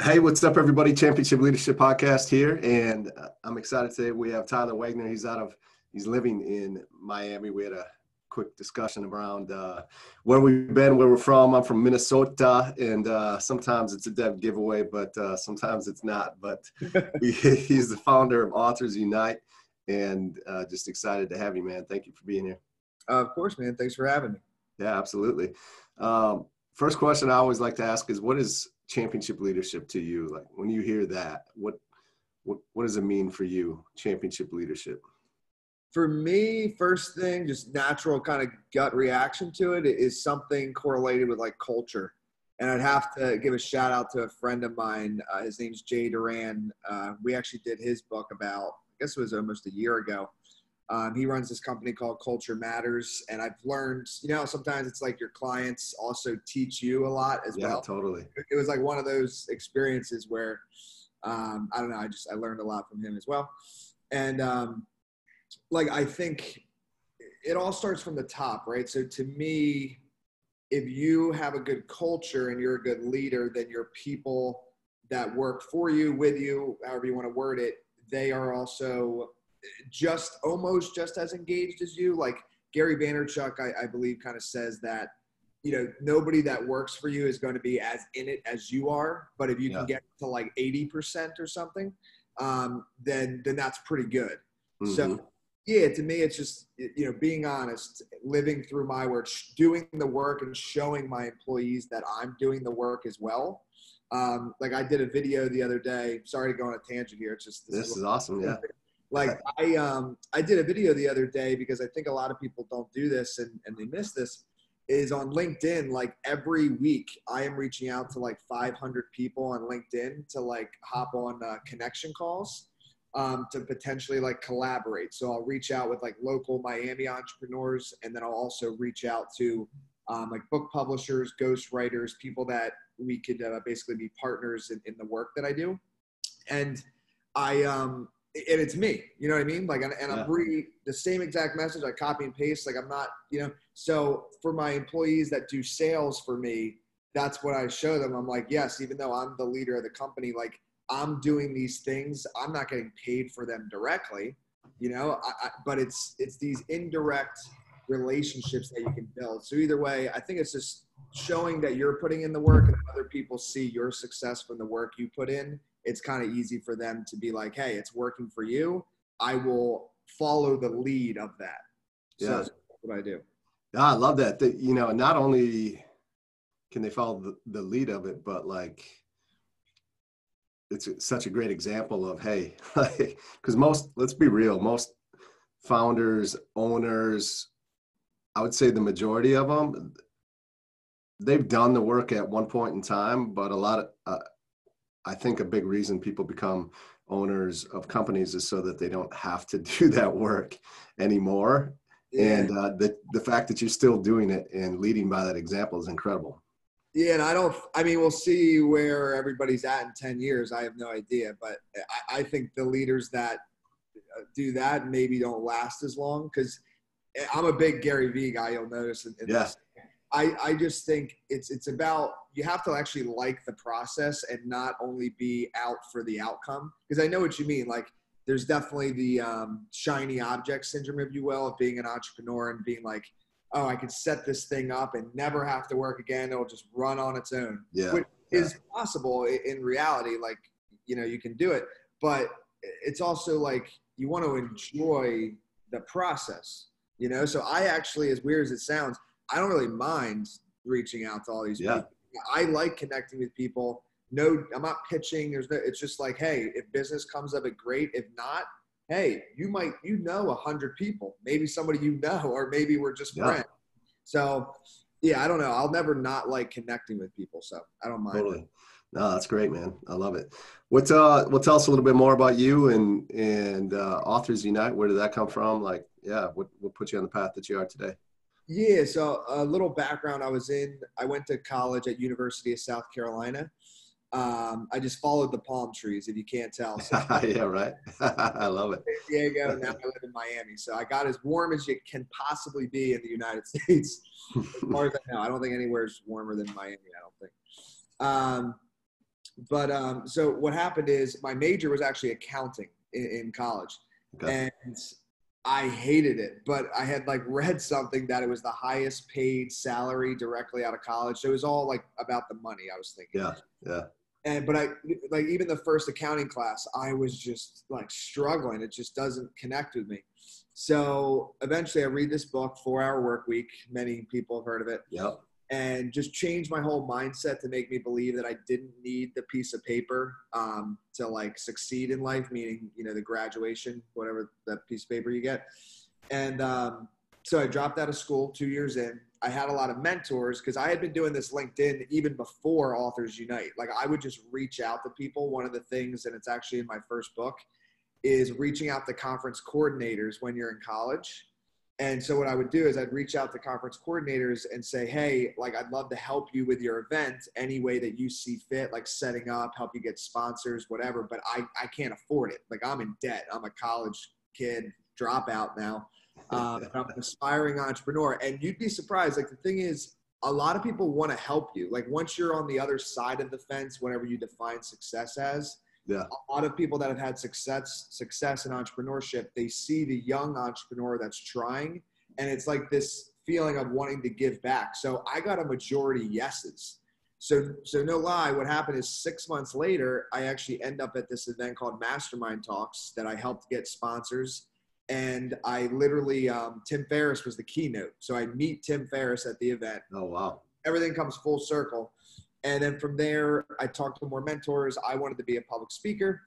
Hey, what's up, everybody? Championship Leadership Podcast here, and I'm excited today. We have Tyler Wagner. He's living in Miami. We had a quick discussion around where we've been, where we're from. I'm from Minnesota, and sometimes it's a dead giveaway, but sometimes it's not. But he's the founder of Authors Unite, and just excited to have you, man. Thank you for being here. Of course, man. Thanks for having me. Yeah, absolutely. First question I always like to ask is, what is championship leadership to you? Like when you hear that, what does it mean for you, championship leadership? For me, first thing, just natural kind of gut reaction to it is something correlated with like culture. And I'd have to give a shout out to a friend of mine. His name's Jay Duran. We actually did his book about, I guess it was almost a year ago. He runs this company called Culture Matters. And I've learned, sometimes it's like your clients also teach you a lot as well. Yeah, totally. It was like one of those experiences where, I don't know, I learned a lot from him as well. And I think it all starts from the top, right? So to me, if you have a good culture and you're a good leader, then your people that work for you, with you, however you want to word it, they are also almost just as engaged as you. Like Gary Vaynerchuk, I believe, kind of says that, nobody that works for you is going to be as in it as you are. But if you can get to like 80% or something, then that's pretty good. Mm-hmm. So yeah, to me, it's just, being honest, living through my work, doing the work and showing my employees that I'm doing the work as well. Like I did a video the other day. Sorry to go on a tangent here. It's just, this is awesome. Yeah. Like I did a video the other day because I think a lot of people don't do this and they miss this, is on LinkedIn. Like every week I am reaching out to like 500 people on LinkedIn to like hop on connection calls. To potentially like collaborate. So I'll reach out with like local Miami entrepreneurs, and then I'll also reach out to like book publishers, ghostwriters, people that we could basically be partners in the work that I do. And and it's me, you know what I mean? Like, and I'm reading the same exact message. I copy and paste. Like I'm not, so for my employees that do sales for me, that's what I show them. I'm like, yes, even though I'm the leader of the company, like, I'm doing these things. I'm not getting paid for them directly, but it's these indirect relationships that you can build. So either way, I think it's just showing that you're putting in the work and other people see your success from the work you put in. It's kind of easy for them to be like, hey, it's working for you. I will follow the lead of that. So that's what I do. Yeah, I love that. Not only can they follow the lead of it, but like, it's such a great example of, hey, because let's be real, most founders, owners, I would say the majority of them, they've done the work at one point in time, but I think a big reason people become owners of companies is so that they don't have to do that work anymore. Yeah. And the fact that you're still doing it and leading by that example is incredible. Yeah, and we'll see where everybody's at in 10 years. I have no idea. But I think the leaders that do that maybe don't last as long, because I'm a big Gary Vee guy, you'll notice. This. I just think it's about, you have to actually like the process and not only be out for the outcome. Because I know what you mean. Like, there's definitely the shiny object syndrome, if you will, of being an entrepreneur and being like, oh, I could set this thing up and never have to work again. It'll just run on its own, which is possible in reality. Like, you can do it, but it's also like, you want to enjoy the process, So I actually, as weird as it sounds, I don't really mind reaching out to all these people. I like connecting with people. No, I'm not pitching. It's just like, hey, if business comes of it, great. If not, hey, you might, 100 people, maybe somebody, or maybe we're just friends. So yeah, I don't know. I'll never not like connecting with people. So I don't mind. Totally. No, that's great, man. I love it. We'll tell us a little bit more about you and Authors Unite. Where did that come from? Like, what put you on the path that you are today? Yeah. So a little background. I went to college at University of South Carolina. I just followed the palm trees, if you can't tell. So, yeah, right. I love it. San Diego, now I live in Miami. So I got as warm as you can possibly be in the United States. As far as I know, I don't think anywhere is warmer than Miami, I don't think. But so what happened is my major was actually accounting in college, Okay. and I hated it. But I had like read something that it was the highest paid salary directly out of college. So it was all like about the money, I was thinking. Yeah. Yeah. And but I like even the first accounting class, I was just like struggling. It just doesn't connect with me. So eventually I read this book, 4 Hour Work Week. Many people have heard of it, Yep. and just changed my whole mindset to make me believe that I didn't need the piece of paper to like succeed in life, meaning, you know, the graduation, whatever that piece of paper you get. And so I dropped out of school 2 years in. I had a lot of mentors because I had been doing this LinkedIn even before Authors Unite. Like I would just reach out to people. One of the things, and it's actually in my first book, is reaching out to conference coordinators when you're in college. And so what I would do is I'd reach out to conference coordinators and say, hey, like I'd love to help you with your event any way that you see fit, like setting up, help you get sponsors, whatever. But I can't afford it. Like I'm in debt. I'm a college kid, dropout now. I'm an aspiring entrepreneur. And you'd be surprised. Like the thing is, a lot of people want to help you. Like once you're on the other side of the fence, whatever you define success as, Yeah. a lot of people that have had success in entrepreneurship, they see the young entrepreneur that's trying, and it's like this feeling of wanting to give back. So I got a majority yeses. So no lie, what happened is 6 months later, I actually end up at this event called Mastermind Talks that I helped get sponsors. And I literally, Tim Ferriss was the keynote. So I meet Tim Ferriss at the event. Oh, wow. Everything comes full circle. And then from there, I talked to more mentors. I wanted to be a public speaker.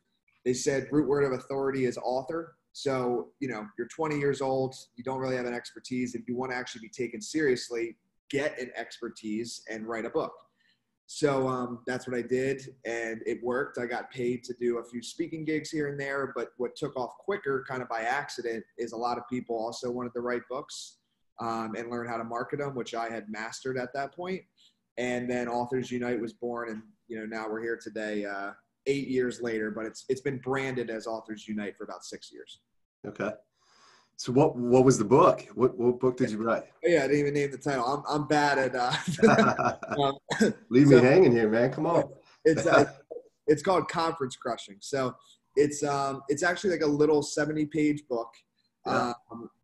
They said root word of authority is author. So, you know, you're 20 years old, you don't really have an expertise. If you want to actually be taken seriously, get an expertise and write a book. So that's what I did, and it worked. I got paid to do a few speaking gigs here and there, but what took off quicker, kind of by accident, is a lot of people also wanted to write books and learn how to market them, which I had mastered at that point. And then Authors Unite was born, and you know now we're here today, 8 years later. But it's been branded as Authors Unite for about 6 years. Okay. So what was the book? What book did you write? Yeah, I didn't even name the title. I'm bad at. Leave me hanging here, man. Come on. It's called Conference Crushing. So it's actually like a little 70-page book. Yeah.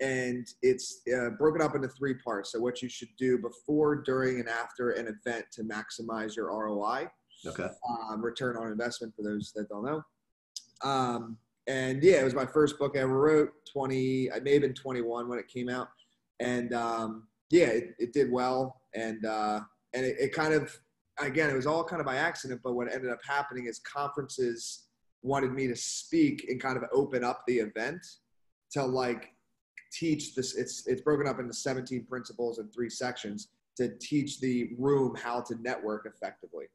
And it's broken up into 3 parts. So what you should do before, during, and after an event to maximize your ROI. Okay. Return on investment for those that don't know. And yeah, it was my first book I ever wrote. I may have been 21 when it came out. And yeah, it did well. And it kind of, again, it was all kind of by accident, but what ended up happening is conferences wanted me to speak and kind of open up the event to like teach this. It's broken up into 17 principles and 3 sections to teach the room how to network effectively.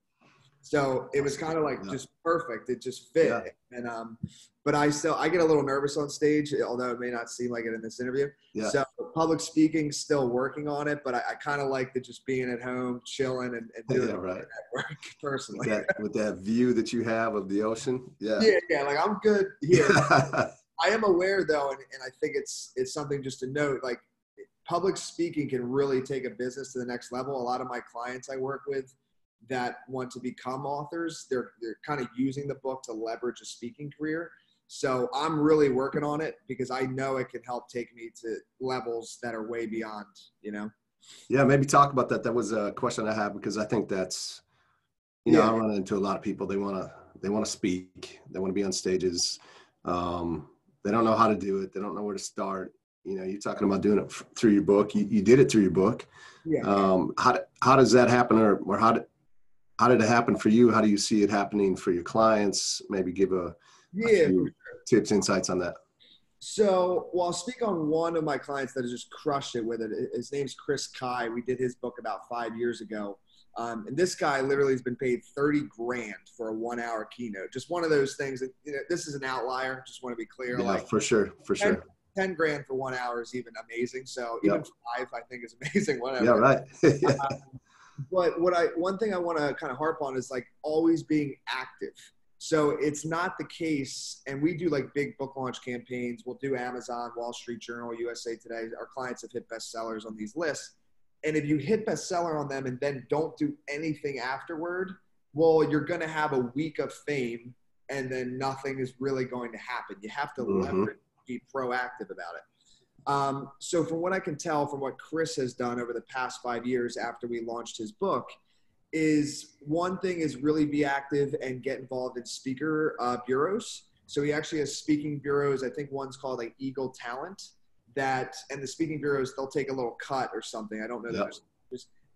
So it was kind of like just perfect. It just fit. Yeah. And but I get a little nervous on stage, although it may not seem like it in this interview. Yeah. So public speaking, still working on it, but I kind of like the just being at home, chilling, and doing network personally. With that view that you have of the ocean. Yeah. Yeah. Like I'm good here. I am aware though, and I think it's something just to note, like public speaking can really take a business to the next level. A lot of my clients I work with that want to become authors, they're kind of using the book to leverage a speaking career. So I'm really working on it because I know it can help take me to levels that are way beyond, you know? Yeah, maybe talk about that. That was a question I have because I think that's, you know, I run into a lot of people. They want to speak. They want to be on stages. They don't know how to do it. They don't know where to start. You know, you're talking about doing it through your book. You did it through your book. Yeah. How does that happen, or how did it happen for you? How do you see it happening for your clients? Maybe give a few tips, insights on that. So, well, I'll speak on one of my clients that has just crushed it with it. His name's Chris Kai. We did his book about 5 years ago. And this guy literally has been paid $30,000 for a 1-hour keynote. Just one of those things that, you know, this is an outlier. Just want to be clear. Yeah, like for sure. 10 grand for 1 hour is even amazing. So even 5, I think, is amazing. Whatever. Yeah, right. But one thing I want to kind of harp on is like always being active. So it's not the case, and we do like big book launch campaigns. We'll do Amazon, Wall Street Journal, USA Today. Our clients have hit bestsellers on these lists. And if you hit bestseller on them and then don't do anything afterward, well, you're going to have a week of fame and then nothing is really going to happen. You have to leverage, be proactive about it. So from what I can tell from what Chris has done over the past 5 years after we launched his book, is one thing is really be active and get involved in speaker bureaus. So he actually has speaking bureaus. I think one's called like Eagle Talent, that, and the speaking bureaus, they'll take a little cut or something. I don't know.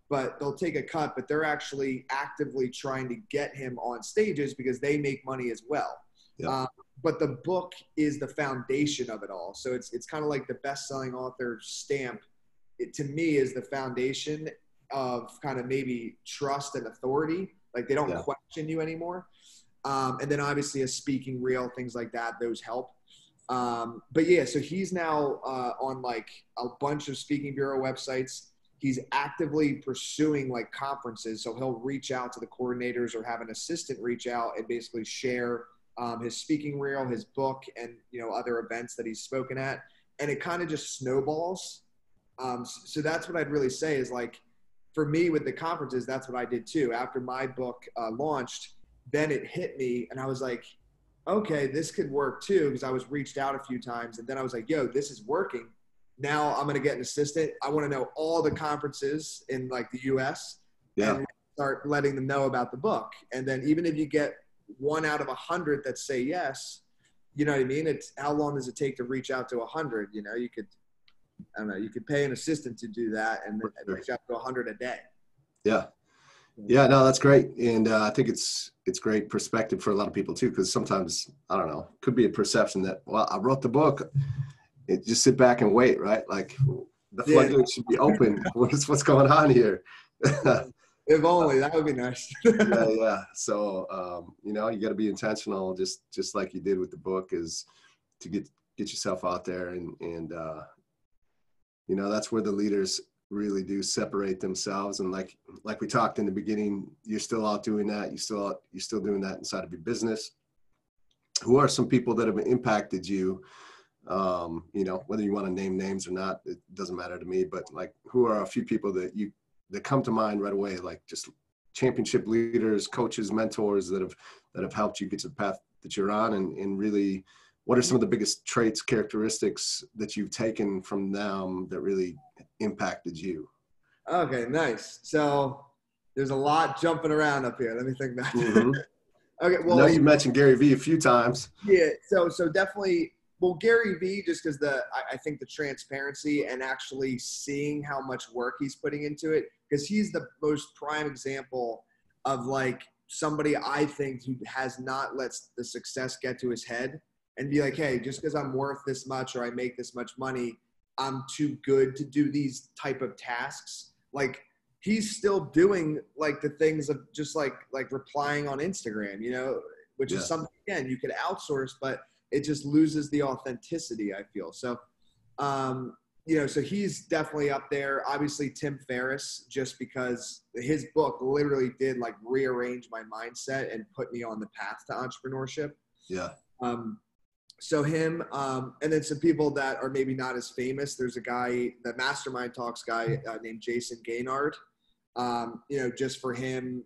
But they'll take a cut, but they're actually actively trying to get him on stages because they make money as well. But the book is the foundation of it all. So it's kind of like the best-selling author stamp. It, to me, is the foundation of kind of maybe trust and authority. Like they don't question you anymore. And then obviously a speaking reel, things like that, those help. But yeah, so he's now on like a bunch of speaking bureau websites. He's actively pursuing like conferences. So he'll reach out to the coordinators or have an assistant reach out and basically share his speaking reel, his book, and, you know, other events that he's spoken at. And it kind of just snowballs. So that's what I'd really say is, like, for me with the conferences, that's what I did too. After my book launched, then it hit me and I was like, okay, this could work too. Because I was reached out a few times and then I was like, yo, this is working. Now I'm going to get an assistant. I want to know all the conferences in like the US and start letting them know about the book. And then even if you get 1 out of 100 that say yes, you know what I mean? It's how long does it take to reach out to 100? You know, you could, I don't know, you could pay an assistant to do that and reach out to 100 a day. Yeah. Yeah, no, that's great. And I think it's great perspective for a lot of people too, because sometimes, I don't know, could be a perception that, well, I wrote the book. Just sit back and wait, right? Like the floodgates should be open. What's going on here? If only, that would be nice. Yeah. So, you know, you got to be intentional, just like you did with the book, is to get yourself out there. And you know, that's where the leaders really do separate themselves. And like we talked in the beginning, you're still out doing that. You're still doing that inside of your business. Who are some people that have impacted you? You know, whether you want to name names or not, it doesn't matter to me, but like, who are a few people that come to mind right away, like just championship leaders, coaches, mentors that have helped you get to the path that you're on, and really, what are some of the biggest traits, characteristics that you've taken from them that really impacted you? Okay, nice. So there's a lot jumping around up here. Let me think about it. Okay, well, I know you mentioned Gary Vee a few times. Yeah, so definitely. Well, Gary Vee, just because I think the transparency and actually seeing how much work he's putting into it, because he's the most prime example of like somebody I think who has not let the success get to his head and be like, hey, just because I'm worth this much or I make this much money, I'm too good to do these type of tasks. Like he's still doing like the things of just like replying on Instagram, you know, which is something, again, you could outsource, but it just loses the authenticity, I feel. So, you know, so he's definitely up there. Obviously, Tim Ferriss, just because his book literally did like rearrange my mindset and put me on the path to entrepreneurship. Yeah. So him, and then some people that are maybe not as famous. There's a guy, the Mastermind Talks guy named Jason Gaynard. You know, just for him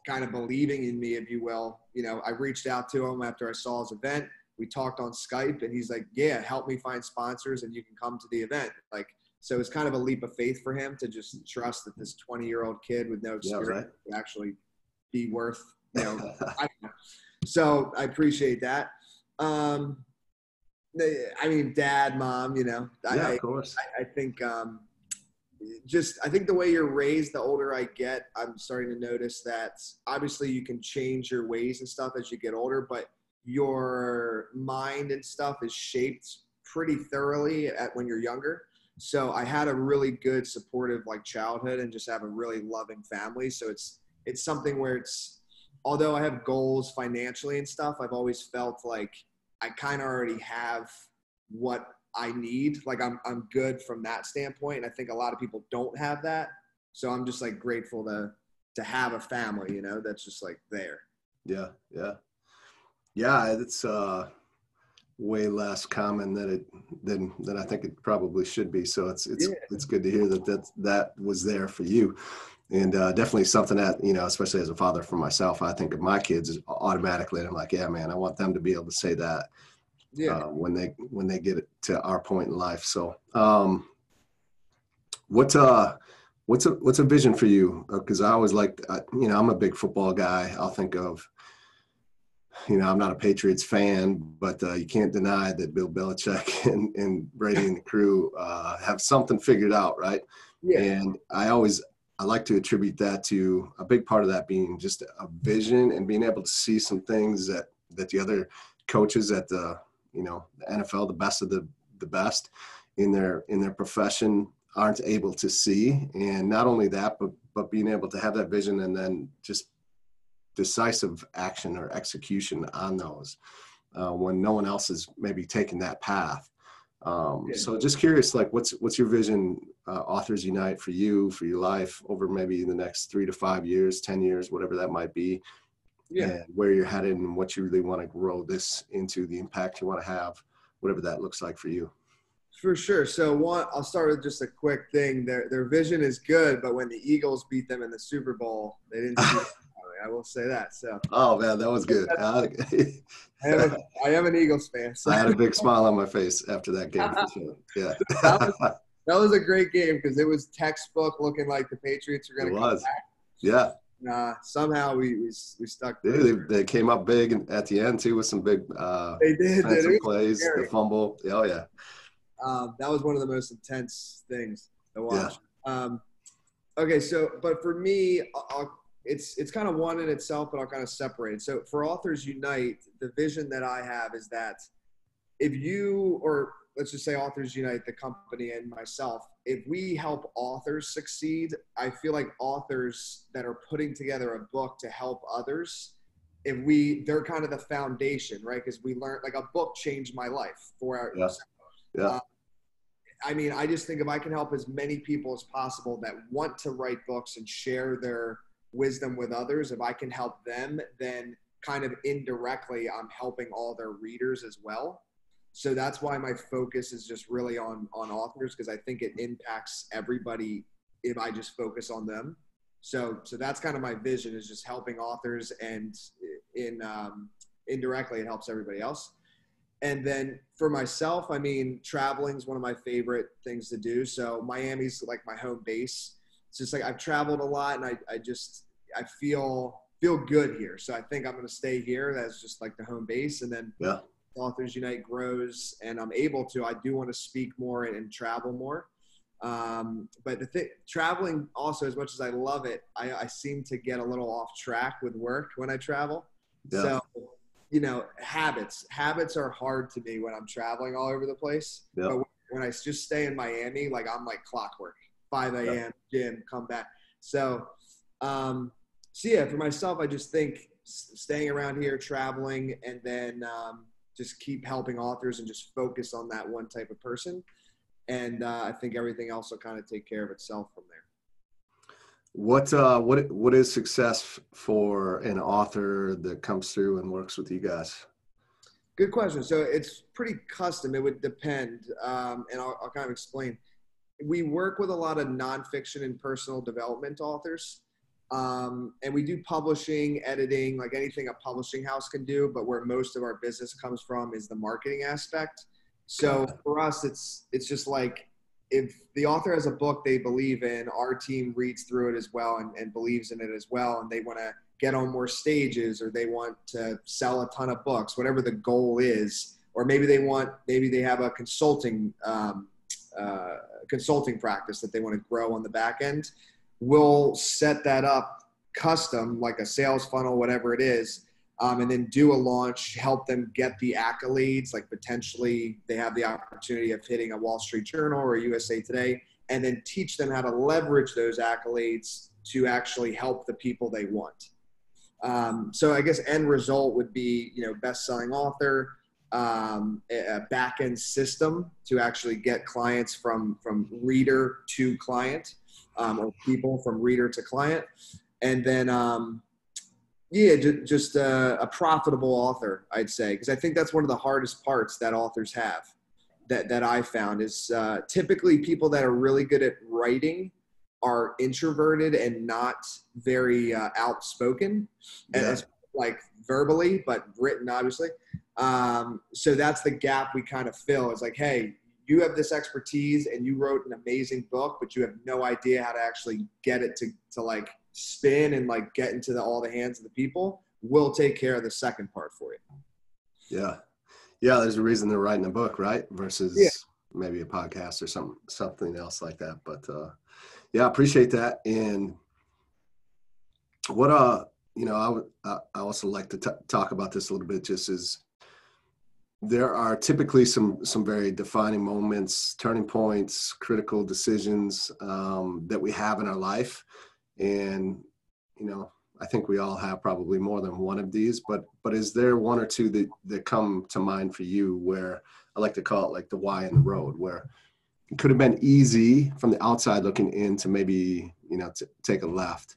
kind of believing in me, if you will. You know, I reached out to him after I saw his event. We talked on Skype and he's like, yeah, help me find sponsors and you can come to the event. Like, so it's kind of a leap of faith for him to just trust that this 20-year-old kid with no experience would actually be worth, you know, I don't know. So I appreciate that. I mean, dad, mom, you know, of course. I think, I think the way you're raised, the older I get, I'm starting to notice that obviously you can change your ways and stuff as you get older, but your mind and stuff is shaped pretty thoroughly when you're younger. So I had a really good supportive like childhood and just have a really loving family. So it's something where although I have goals financially and stuff, I've always felt like I kind of already have what I need. Like I'm good from that standpoint. And I think a lot of people don't have that. So I'm just like grateful to have a family, you know, that's just like there. Yeah. Yeah, it's way less common than I think it probably should be. So it's good to hear that was there for you. And definitely something that, especially as a father for myself, I think of my kids is automatically, and I'm like, yeah, man, I want them to be able to say that Yeah. when they get it to our point in life. So, what's what's a vision for you? Because I always like, I'm a big football guy. I'll think of, I'm not a Patriots fan, but you can't deny that Bill Belichick and Brady and the crew have something figured out, right? Yeah. And I like to attribute that to a big part of that being just a vision and being able to see some things that the other coaches at the NFL, the best of the best in their profession, aren't able to see. And not only that, but being able to have that vision and then just decisive action or execution on those when no one else is maybe taking that path. Yeah. So just curious, like what's your vision, Authors Unite, for you, for your life over maybe the next 3 to 5 years, 10 years, whatever that might be, Yeah. and where you're headed and what you really want to grow this into, the impact you want to have, whatever that looks like for you. For sure. So I'll start with just a quick thing. Their vision is good, but when the Eagles beat them in the Super Bowl, they didn't see it. I will say that. So Oh man, that was good. I am an Eagles fan. So I had a big smile on my face after that game for sure. Yeah. that was a great game because it was textbook looking like the Patriots were going to come back. Yeah. Somehow we stuck through. They came up big at the end too with some big they did, defensive plays, the fumble. Oh yeah. That was one of the most intense things to watch. Yeah. Okay, so but for me, it's kind of one in itself, but I'll kind of separate it. So for Authors Unite, the vision that I have is that if you, or let's just say Authors Unite, the company and myself, if we help authors succeed, I feel like authors that are putting together a book to help others, they're kind of the foundation, right? Because we learned, like, a book changed my life for our. Yeah. I mean, I just think if I can help as many people as possible that want to write books and share their wisdom with others, if I can help them, then kind of indirectly I'm helping all their readers as well. So that's why my focus is just really on authors, because I think it impacts everybody if I just focus on them. So that's kind of my vision, is just helping authors, and indirectly it helps everybody else. And then for myself, I mean, traveling is one of my favorite things to do. So Miami's like my home base. It's just like I've traveled a lot, and I feel good here. So I think I'm going to stay here. That's just like the home base. And then Authors Unite grows and I'm able to, I do want to speak more and travel more. But traveling also, as much as I love it, I seem to get a little off track with work when I travel. Yeah. So, habits are hard to me when I'm traveling all over the place. Yeah. But when I just stay in Miami, like I'm like clockwork, 5 a.m. gym, come back. So yeah, for myself, I just think staying around here, traveling, and then just keep helping authors and just focus on that one type of person. And I think everything else will kind of take care of itself from there. What is success for an author that comes through and works with you guys? Good question. So it's pretty custom. It would depend. And I'll kind of explain. We work with a lot of nonfiction and personal development authors. And we do publishing, editing, like anything a publishing house can do, but where most of our business comes from is the marketing aspect. So for us, it's just like, if the author has a book they believe in, our team reads through it as well and believes in it as well, and they want to get on more stages, or they want to sell a ton of books, whatever the goal is, or maybe they have a consulting practice that they want to grow on the back end. We'll set that up custom, like a sales funnel, whatever it is, and then do a launch, help them get the accolades, like potentially they have the opportunity of hitting a Wall Street Journal or a USA Today, and then teach them how to leverage those accolades to actually help the people they want. So I guess end result would be, best-selling author, a back-end system to actually get clients from reader to client, or people from reader to client. And then, just a profitable author, I'd say, because I think that's one of the hardest parts that authors have that I found is typically people that are really good at writing are introverted and not very outspoken, as like verbally, but written, obviously. So that's the gap we kind of fill. It's like, hey, you have this expertise and you wrote an amazing book, but you have no idea how to actually get it to like spin and like get into all the hands of the people. We'll take care of the second part for you. Yeah. Yeah. There's a reason they're writing a book, right? Versus maybe a podcast or something else like that. But yeah, I appreciate that. And what, I also like to talk about this a little bit, just as there are typically some very defining moments, turning points, critical decisions that we have in our life. And, I think we all have probably more than one of these, but is there one or two that come to mind for you, where I like to call it like the Y in the road, where it could have been easy from the outside looking in to maybe, to take a left.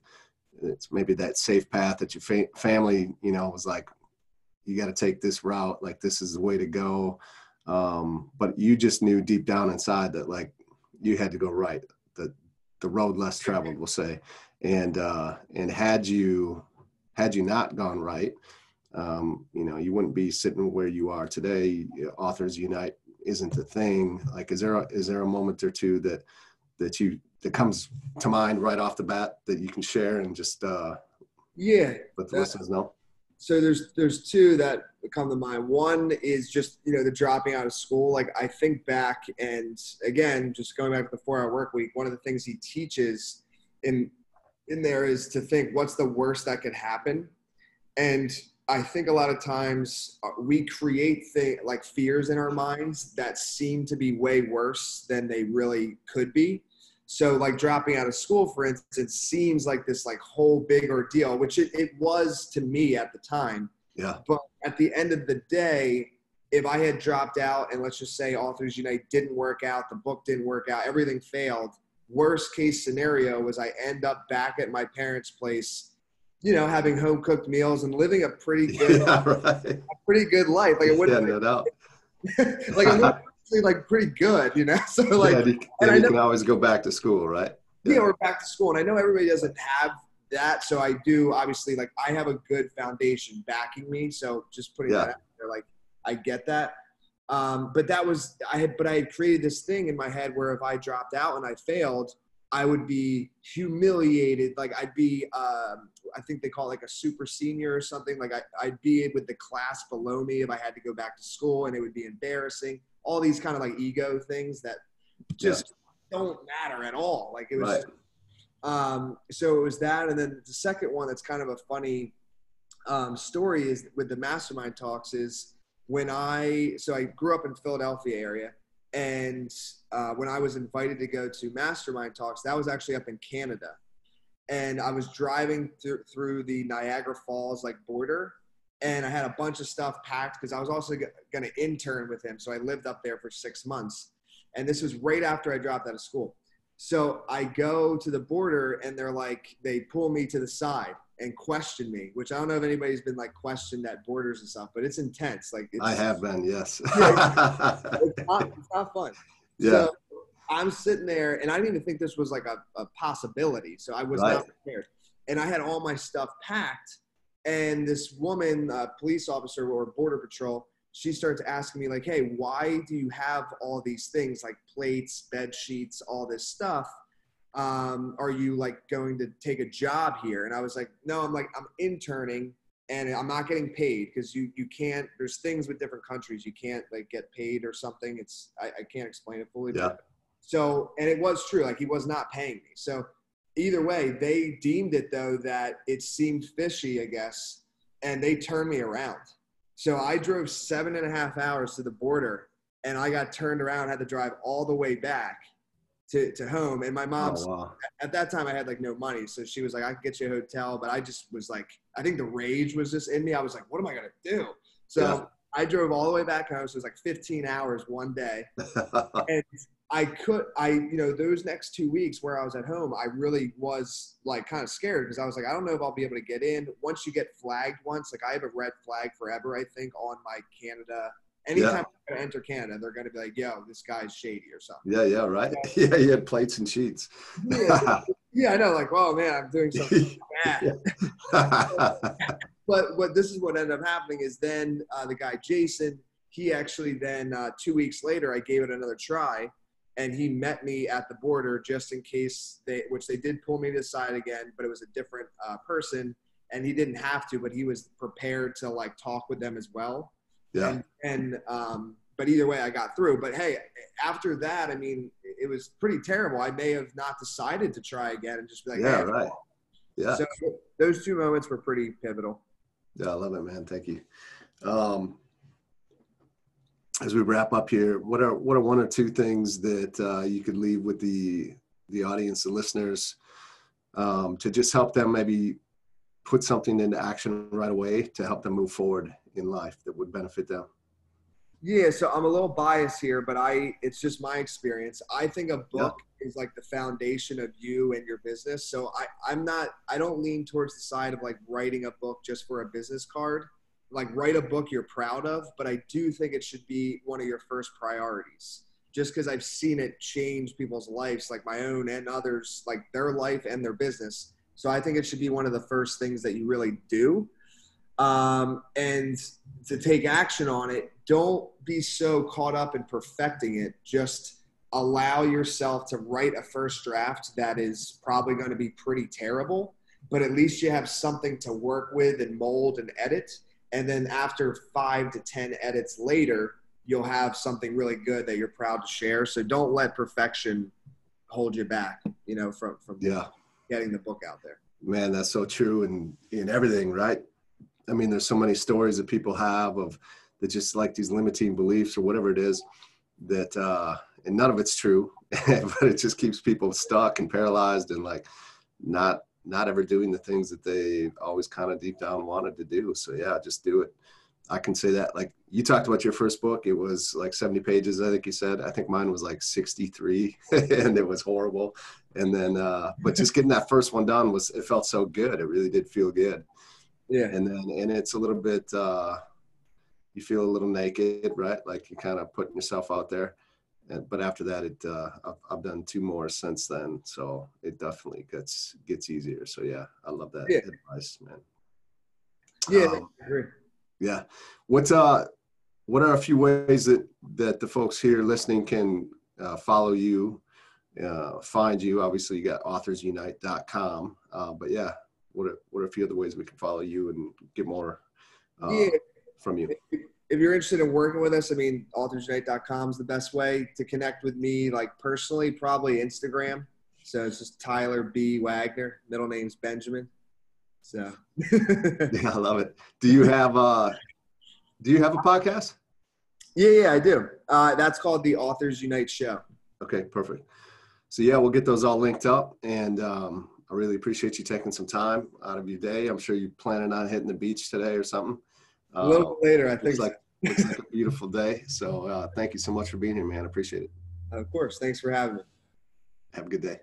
It's maybe that safe path that your family, was like, you got to take this route, like this is the way to go. But you just knew deep down inside that like you had to go right, the road less traveled, we'll say. And had you not gone right, you wouldn't be sitting where you are today. Authors Unite isn't a thing. Like, is there a moment or two that comes to mind right off the bat that you can share and just let the listeners know? So there's two that come to mind. One is just, the dropping out of school. Like, I think back, and again, just going back to the 4-hour work week, one of the things he teaches in there is to think, what's the worst that could happen? And I think a lot of times we create like fears in our minds that seem to be way worse than they really could be. So like dropping out of school, for instance, seems like this like whole big ordeal, which it was to me at the time. Yeah. But at the end of the day, if I had dropped out and let's just say Authors Unite didn't work out, the book didn't work out, everything failed, worst case scenario was I end up back at my parents' place, having home cooked meals and living a pretty good, pretty good life. Like, it wouldn't, no doubt. like, I'm actually like pretty good, So like, you can always go back to school, right? Yeah, or back to school. And I know everybody doesn't have that. So I do, obviously, like, I have a good foundation backing me. So just putting that out there, like, I get that. But I had created this thing in my head where if I dropped out and I failed, I would be humiliated. Like, I'd be, I think they call it like a super senior or something. Like, I'd be with the class below me if I had to go back to school, and it would be embarrassing. All these kind of like ego things that just don't matter at all. Like, it was, so it was that. And then the second one that's kind of a funny story is with the mastermind talks is when I grew up in Philadelphia area. And when I was invited to go to mastermind talks, that was actually up in Canada. And I was driving through the Niagara Falls, like, border. And I had a bunch of stuff packed because I was also going to intern with him. So I lived up there for 6 months. And this was right after I dropped out of school. So I go to the border and they pull me to the side and question me, which I don't know if anybody's been like questioned at borders and stuff, but it's intense. Like, I have been, yes. It's not fun. Yeah. So I'm sitting there and I didn't even think this was like a possibility. So I was not prepared. And I had all my stuff packed. And this woman, police officer or border patrol, she starts asking me like, hey, why do you have all these things like plates, bed sheets, all this stuff? Are you like going to take a job here? And I was like, no, I'm interning and I'm not getting paid because you can't, there's things with different countries. You can't like get paid or something. I can't explain it fully. Yeah. So, and it was true. Like, he was not paying me. So either way, they deemed it though that it seemed fishy, I guess, and they turned me around. So I drove 7.5 hours to the border and I got turned around, had to drive all the way back to home. And my mom's, at that time I had like no money. So she was like, I can get you a hotel. But I just was like, I think the rage was just in me. I was like, what am I going to do? So I drove all the way back home. So it was like 15 hours one day. And those next 2 weeks where I was at home, I really was like kind of scared because I was like, I don't know if I'll be able to get in. Once you get flagged once, like I have a red flag forever, I think, on my Canada. Anytime I'm going to enter Canada, they're going to be like, yo, this guy's shady or something. Yeah, right. Yeah, you had plates and sheets. Yeah, I know. Like, oh man, I'm doing something bad. But what this is what ended up happening is then the guy Jason, he actually then 2 weeks later, I gave it another try, and he met me at the border just in case which they did pull me to the side again, but it was a different person, and he didn't have to, but he was prepared to like talk with them as well. Yeah. But either way, I got through. But hey, after that, I mean, it was pretty terrible. I may have not decided to try again and just be like, Yeah. hey, Right. Yeah. So those 2 moments were pretty pivotal. Yeah. I love it, man. Thank you. As we wrap up here, what are one or two things that you could leave with the audience, the listeners, to just help them maybe put something into action right away to help them move forward in life that would benefit them? Yeah, so I'm a little biased here, but it's just my experience. I think a book is like the foundation of you and your business. So I don't lean towards the side of like writing a book just for a business card. Like write a book you're proud of, but I do think it should be one of your first priorities. Just because I've seen it change people's lives, like my own and others, like their life and their business. So I think it should be one of the first things that you really do. And to take action on it, don't be so caught up in perfecting it. Just allow yourself to write a first draft that is probably going to be pretty terrible, but at least you have something to work with and mold and edit. And then after 5 to 10 edits later, you'll have something really good that you're proud to share. So don't let perfection hold you back, from getting the book out there. Man, that's so true in everything, right? I mean, there's so many stories that people have of that just like these limiting beliefs or whatever it is that, and none of it's true, but it just keeps people stuck and paralyzed and like not ever doing the things that they always kind of deep down wanted to do. So yeah, just do it. I can say that. Like you talked about your first book, it was like 70 pages, I think you said. I think mine was like 63 and it was horrible. And then, but just getting that first one done it felt so good. It really did feel good. Yeah. And it's a little bit, you feel a little naked, right? Like you're kind of putting yourself out there. But after that, I've done 2 more since then. So it definitely gets easier. So yeah, I love that advice, man. Yeah, I agree. Yeah. What are a few ways that the folks here listening can follow you, find you? Obviously you got authorsunite.com. But yeah, what are a few other ways we can follow you and get more from you? If you're interested in working with us, I mean, authorsunite.com is the best way to connect with me. Like personally, probably Instagram. So it's just Tyler B. Wagner. Middle name's Benjamin. So yeah, I love it. Do you have a podcast? Yeah, I do. That's called the Authors Unite Show. Okay, perfect. So yeah, we'll get those all linked up, and I really appreciate you taking some time out of your day. I'm sure you're planning on hitting the beach today or something. A little bit later, I think. Looks like a beautiful day. So thank you so much for being here, man. I appreciate it. Of course. Thanks for having me. Have a good day.